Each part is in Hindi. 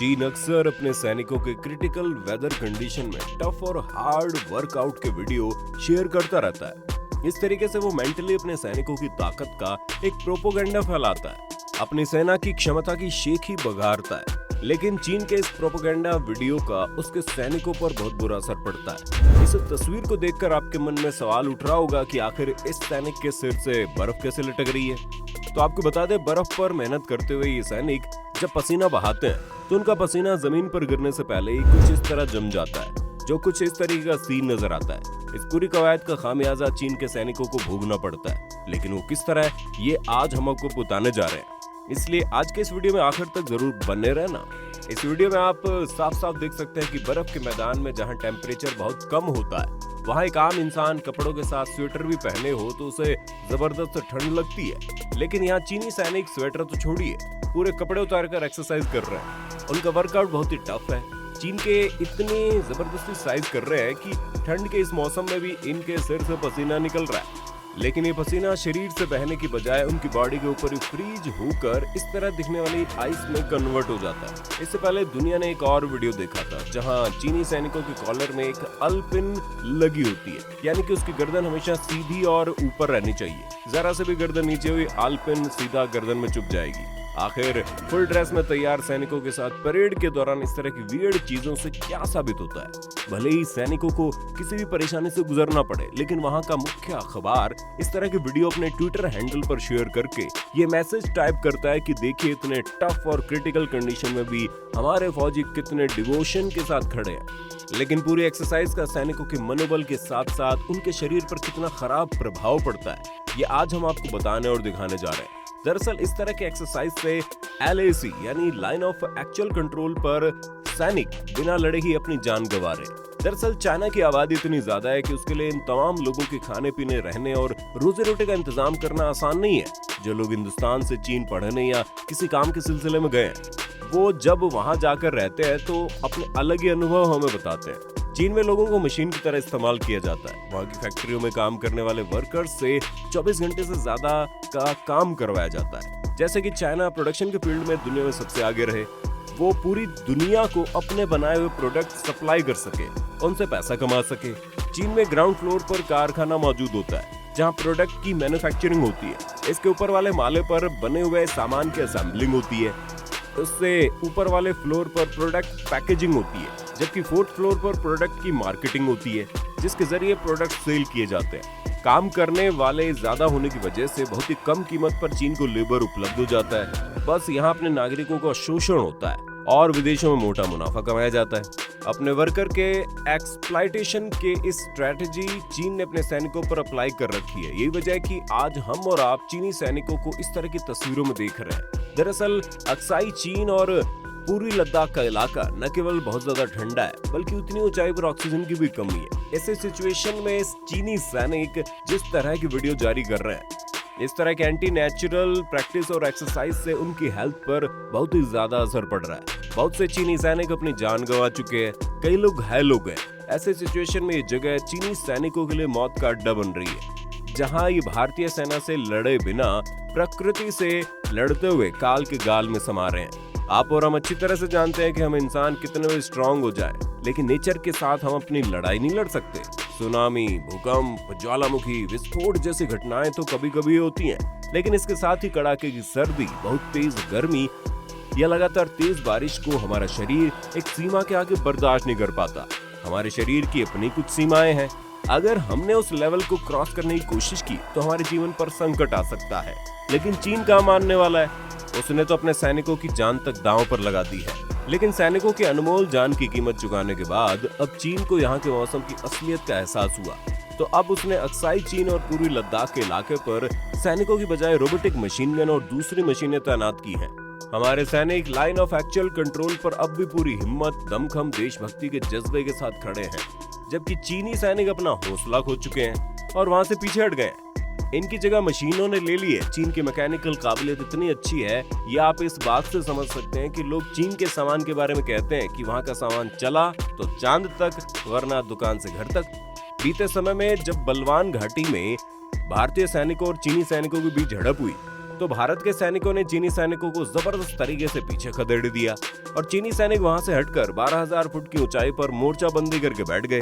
चीन अक्सर अपने सैनिकों के क्रिटिकल वेदर कंडीशन में टफ और हार्ड वर्कआउट के वीडियो शेयर करता रहता है। इस तरीके से वो मेंटली अपने सैनिकों की ताकत का एक प्रोपोगेंडा फैलाता है, अपनी सेना की क्षमता की शेख ही बघारता है। लेकिन चीन के इस प्रोपोगेंडा वीडियो का उसके सैनिकों पर बहुत बुरा असर पड़ता है। इस तस्वीर को देखकर आपके मन में सवाल उठ रहा होगा कि आखिर इस सैनिक के सिर से बर्फ कैसे लटक रही है। तो आपको बता दें, बर्फ पर मेहनत करते हुए ये सैनिक जब पसीना बहाते हैं तो उनका पसीना जमीन पर गिरने से पहले ही कुछ इस तरह जम जाता है, जो कुछ इस तरीके का सीन नजर आता है। इस पूरी कवायद का खामियाजा चीन के सैनिकों को भोगना पड़ता है, लेकिन वो किस तरह है ये आज हम आपको बताने जा रहे हैं। इसलिए आज के इस वीडियो में आखिर तक जरूर बने रहना। इस वीडियो में आप साफ साफ देख सकते हैं कि बर्फ के मैदान में जहां टेम्परेचर बहुत कम होता है, वहां एक आम इंसान कपड़ों के साथ स्वेटर भी पहने हो तो उसे जबरदस्त ठंड लगती है। लेकिन यहाँ चीनी सैनिक स्वेटर तो छोड़िए, पूरे कपड़े उतार कर एक्सरसाइज कर रहे हैं। उनका वर्कआउट बहुत ही टफ है। चीन के इतने जबरदस्ती एक्सरसाइज कर रहे हैं कि ठंड के इस मौसम में भी इनके सिर से पसीना निकल रहा है, लेकिन ये पसीना शरीर से बहने की बजाय उनकी बॉडी के ऊपर ही फ्रीज होकर इस तरह दिखने वाली आइस में कन्वर्ट हो जाता है। इससे पहले दुनिया ने एक और वीडियो देखा था जहां चीनी सैनिकों के कॉलर में एक अल्पिन लगी होती है, यानी कि उसकी गर्दन हमेशा सीधी और ऊपर रहनी चाहिए। जरा से भी गर्दन नीचे हुई अल्पिन सीधा गर्दन में चुभ जाएगी। आखिर फुल ड्रेस में तैयार सैनिकों के साथ परेड के दौरान इस तरह की वियर्ड चीजों से क्या साबित होता है? भले ही सैनिकों को किसी भी परेशानी से गुजरना पड़े, लेकिन वहां का मुख्य अखबार इस तरह की वीडियो अपने ट्विटर हैंडल पर शेयर करके ये मैसेज टाइप करता है कि देखिए, इतने टफ और क्रिटिकल कंडीशन में भी हमारे फौजी कितने डिवोशन के साथ खड़े हैं। लेकिन पूरी एक्सरसाइज का सैनिकों के मनोबल के साथ साथ उनके शरीर पर कितना खराब प्रभाव पड़ता है, ये आज हम आपको बताने और दिखाने जा रहे हैं। दरअसल इस तरह के एक्सरसाइज से LAC यानी लाइन ऑफ एक्चुअल कंट्रोल पर सैनिक बिना लड़े ही अपनी जान गंवा रहे। दरअसल चाइना की आबादी इतनी ज्यादा है कि उसके लिए इन तमाम लोगों के खाने पीने, रहने और रोजी रोटी का इंतजाम करना आसान नहीं है। जो लोग हिंदुस्तान से चीन पढ़ने या किसी काम के सिलसिले में गए हैं, वो जब वहां जाकर रहते हैं तो अपने अलग ही अनुभव हमें बताते हैं। चीन में लोगों को मशीन की तरह इस्तेमाल किया जाता है। वहाँ की फैक्ट्रियों में काम करने वाले वर्कर्स से 24 घंटे से ज्यादा का काम करवाया जाता है। जैसे कि चाइना प्रोडक्शन के फील्ड में दुनिया में सबसे आगे रहे, वो पूरी दुनिया को अपने बनाए हुए प्रोडक्ट सप्लाई कर सके, उनसे पैसा कमा सके। चीन में ग्राउंड फ्लोर पर कारखाना मौजूद होता है जहाँ प्रोडक्ट की मैन्युफैक्चरिंग होती है। इसके ऊपर वाले माले पर बने हुए सामान की असेंबलिंग होती है। उससे ऊपर वाले फ्लोर पर प्रोडक्ट पैकेजिंग होती है, जबकि फोर्थ फ्लोर पर प्रोडक्ट की मार्केटिंग होती है, जिसके जरिए प्रोडक्ट सेल किए जाते हैं। काम करने वाले ज्यादा होने की वजह से बहुत ही कम कीमत पर चीन को लेबर उपलब्ध हो जाता है। बस यहाँ अपने नागरिकों का शोषण होता है और विदेशों में मोटा मुनाफा कमाया जाता है। अपने वर्कर के एक्सप्लॉयटेशन के इस स्ट्रेटजी चीन ने अपने सैनिकों पर अप्लाई कर रखी है। यही वजह है कि आज हम और आप चीनी सैनिकों को इस तरह की तस्वीरों में देख रहे हैं। दरअसल अक्साई चीन और पूर्वी लद्दाख का इलाका न केवल बहुत ज्यादा ठंडा है, बल्कि उतनी ऊंचाई पर ऑक्सीजन की भी कमी है। ऐसे सिचुएशन में चीनी सैनिक जिस तरह की वीडियो जारी कर रहे हैं, इस तरह के एंटी नेचुरल प्रैक्टिस और एक्सरसाइज से उनकी हेल्थ पर बहुत ही ज्यादा असर पड़ रहा है। बहुत से चीनी सैनिक अपनी जान गंवा चुके हैं, कई लोग घायल हो गए। ऐसे सिचुएशन में ये जगह चीनी सैनिकों के लिए मौत का अड्डा बन रही है, जहां ये भारतीय सेना से लड़े बिना प्रकृति से लड़ते हुए काल के गाल में समा रहे हैं। आप और हम अच्छी तरह से जानते हैं कि हम इंसान कितने भी स्ट्रांग हो जाए, लेकिन नेचर के साथ हम अपनी लड़ाई नहीं लड़ सकते। सुनामी, भूकंप, ज्वालामुखी, विस्फोट जैसी घटनाएं तो कभी कभी होती हैं, लेकिन इसके साथ ही कड़ाके की सर्दी, बहुत तेज गर्मी या लगातार तेज बारिश को हमारा शरीर एक सीमा के आगे बर्दाश्त नहीं कर पाता। हमारे शरीर की अपनी कुछ सीमाएं हैं। अगर हमने उस लेवल को क्रॉस करने की कोशिश की तो हमारे जीवन पर संकट आ सकता है। लेकिन चीन कहाँ मानने वाला है? उसने तो अपने सैनिकों की जान तक दांव पर लगा दी है। लेकिन सैनिकों की अनमोल जान की कीमत चुकाने के बाद अब चीन को यहाँ के मौसम की असलियत का एहसास हुआ, तो अब उसने अक्साई चीन और पूर्वी लद्दाख के इलाके पर सैनिकों की बजाय रोबोटिक मशीन गन और दूसरी मशीनें तैनात की हैं। हमारे सैनिक लाइन ऑफ एक्चुअल कंट्रोल पर अब भी पूरी हिम्मत, दमखम, देशभक्ति के जज्बे के साथ खड़े हैं, जबकि चीनी सैनिक अपना हौसला खो चुके हैं और वहां से पीछे हट गए। इनकी जगह मशीनों ने ले ली है। चीन की मैकेनिकल काबिलियत इतनी अच्छी है, ये आप इस बात से समझ सकते हैं कि लोग चीन के सामान के बारे में कहते हैं कि वहां का सामान चला तो चांद तक, वरना दुकान से घर तक। बीते समय में जब बलवान घाटी में भारतीय सैनिकों और चीनी सैनिकों के बीच झड़प हुई, तो भारत के सैनिकों ने चीनी सैनिकों को जबरदस्त तरीके से पीछे खदेड़ दिया और चीनी सैनिक वहां से हटकर 12,000 फुट की ऊंचाई पर मोर्चाबंदी करके बैठ गए।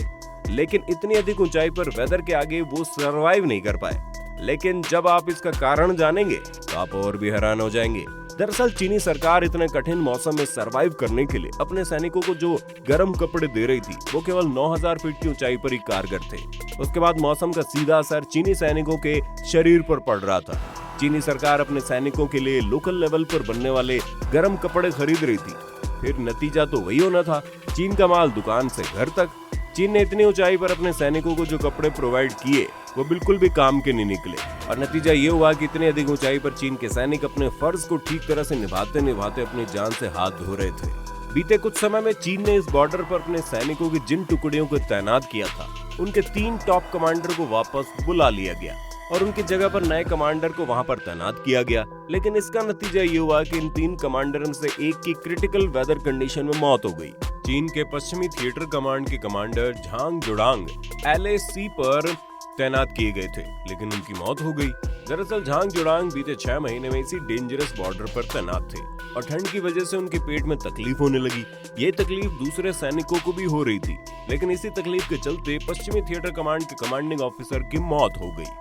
लेकिन इतनी अधिक ऊंचाई पर वेदर के आगे वो सरवाइव नहीं कर पाए। लेकिन जब आप इसका कारण जानेंगे तो आप और भी हैरान हो जाएंगे। दरअसल चीनी सरकार इतने कठिन मौसम में सरवाइव करने के लिए अपने सैनिकों को जो गर्म कपड़े दे रही थी वो केवल 9,000 फीट की ऊंचाई पर ही कारगर थे। उसके बाद मौसम का सीधा असर चीनी सैनिकों के शरीर पर पड़ रहा था। चीनी सरकार अपने सैनिकों के लिए लोकल लेवल पर बनने वाले गर्म कपड़े खरीद रही थी। फिर नतीजा तो वही होना था, चीन का माल दुकान से घर तक। चीन ने इतनी ऊंचाई पर अपने सैनिकों को जो कपड़े प्रोवाइड किए वो बिल्कुल भी काम के नहीं निकले और नतीजा ये हुआ कि इतनी अधिक ऊंचाई पर चीन के सैनिक अपने फर्ज को ठीक तरह से निभाते निभाते अपनी जान से हाथ धो रहे थे। बीते कुछ समय में चीन ने इस बॉर्डर पर अपने सैनिकों की जिन टुकड़ियों को तैनात किया था उनके 3 टॉप कमांडर को वापस बुला लिया गया और उनकी जगह पर नए कमांडर को वहां पर तैनात किया गया। लेकिन इसका नतीजा ये हुआ कि इन 3 कमांडर में से एक की क्रिटिकल वेदर कंडीशन में मौत हो गई। चीन के पश्चिमी थिएटर कमांड के कमांडर झांग जुड़ांग LAC पर तैनात किए गए थे, लेकिन उनकी मौत हो गई। दरअसल झांग जुड़ांग बीते 6 महीने में इसी डेंजरस बॉर्डर पर तैनात थे और ठंड की वजह से उनके पेट में तकलीफ होने लगी। ये तकलीफ दूसरे सैनिकों को भी हो रही थी, लेकिन इसी तकलीफ के चलते पश्चिमी थिएटर कमांड के कमांडिंग ऑफिसर की मौत हो गई।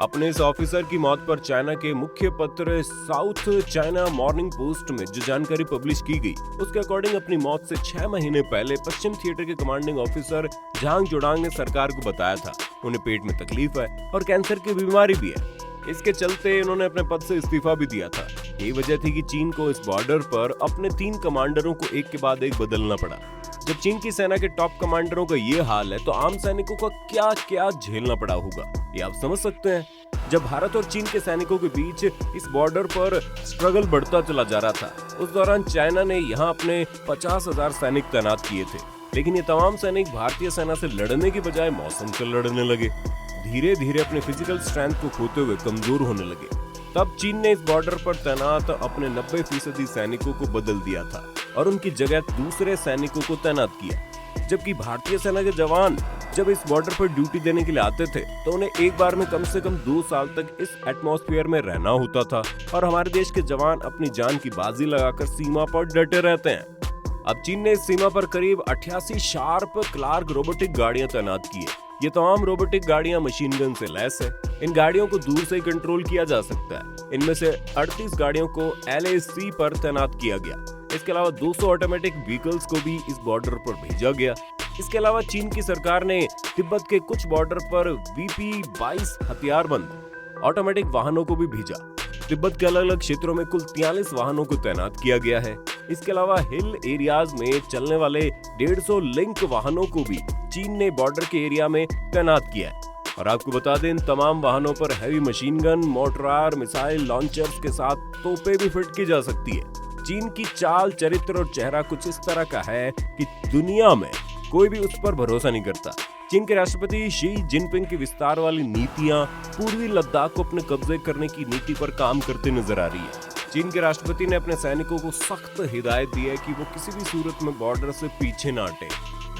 अपने इस ऑफिसर की मौत पर चाइना के मुख्य पत्र साउथ चाइना मॉर्निंग पोस्ट में जो जानकारी पब्लिश की गई उसके अकॉर्डिंग अपनी मौत से 6 महीने पहले पश्चिम थिएटर के कमांडिंग ऑफिसर झांग जुड़ांग ने सरकार को बताया था उन्हें पेट में तकलीफ है और कैंसर की बीमारी भी है। इसके चलते उन्होंने अपने पद से इस्तीफा भी दिया था। यही वजह थी कि चीन को इस बॉर्डर पर अपने 3 कमांडरों को एक के बाद एक बदलना पड़ा। जब चीन की सेना के टॉप कमांडरों का ये हाल है तो आम सैनिकों को क्या क्या झेलना पड़ा होगा ये आप समझ सकते हैं। जब भारत और चीन के सैनिकों के बीच इस बॉर्डर पर स्ट्रगल बढ़ता चला जा रहा था उस दौरान चाइना ने यहाँ अपने 50,000 सैनिक तैनात किए थे, लेकिन ये तमाम सैनिक भारतीय सेना से लड़ने की बजाय मौसम से लड़ने लगे। धीरे धीरे अपने फिजिकल स्ट्रेंथ को खोते हुए कमजोर होने लगे। तब चीन ने इस बॉर्डर पर तैनात अपने 90% सैनिकों को बदल दिया था और उनकी जगह दूसरे सैनिकों को तैनात किया। जबकि भारतीय सेना के जवान जब इस बॉर्डर पर ड्यूटी देने के लिए आते थे तो उन्हें एक बार में कम से कम 2 साल तक इस एटमॉस्फेयर में रहना होता था और हमारे देश के जवान अपनी जान की बाजी लगाकर सीमा पर डटे रहते हैं। अब चीन ने इस सीमा पर करीब 88 शार्प क्लार्क रोबोटिक गाड़ियां तैनात की है। ये तमाम रोबोटिक गाड़ियां मशीन गन से लैस है। इन गाड़ियों को दूर से कंट्रोल किया जा सकता है। इनमें से 38 गाड़ियों को LAC पर तैनात किया गया। इसके अलावा 200 ऑटोमेटिक व्हीकल्स को भी इस बॉर्डर पर भेजा गया। इसके अलावा चीन की सरकार ने तिब्बत के कुछ बॉर्डर पर VP-22 हथियारबंद ऑटोमेटिक वाहनों को भी भेजा। तिब्बत के अलग अलग क्षेत्रों में कुल 43 वाहनों को तैनात किया गया है। इसके अलावा हिल एरियाज में चलने वाले 150 लिंक वाहनों को भी चीन ने बॉर्डर के एरिया में तैनात किया है। और आपको बता दें इन तमाम वाहनों पर heavy machine gun, mortar, missile launchers के साथ तोपें भी फिट की जा सकती है। चीन की चाल, चरित्र और चेहरा कुछ इस तरह का है कि दुनिया में कोई भी उस पर भरोसा नहीं करता। चीन के राष्ट्रपति शी जिनपिंग की विस्तार वाली नीतियां पूर्वी लद्दाख को अपने कब्जे करने की नीति पर काम करते नजर आ रही है। चीन के राष्ट्रपति ने अपने सैनिकों को सख्त हिदायत दी है कि वो किसी भी सूरत में बॉर्डर से पीछे ना हटे,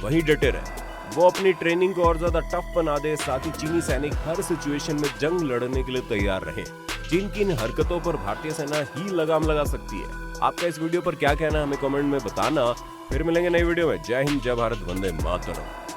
वहीं डटे रहे। वो अपनी ट्रेनिंग को और ज्यादा टफ बना दे, साथ ही चीनी सैनिक हर सिचुएशन में जंग लड़ने के लिए तैयार रहे। चीन की इन हरकतों पर भारतीय सेना ही लगाम लगा सकती है। आपका इस वीडियो पर क्या कहना है हमें कमेंट में बताना। फिर मिलेंगे नई वीडियो में। जय हिंद, जय भारत, वंदे मातरम।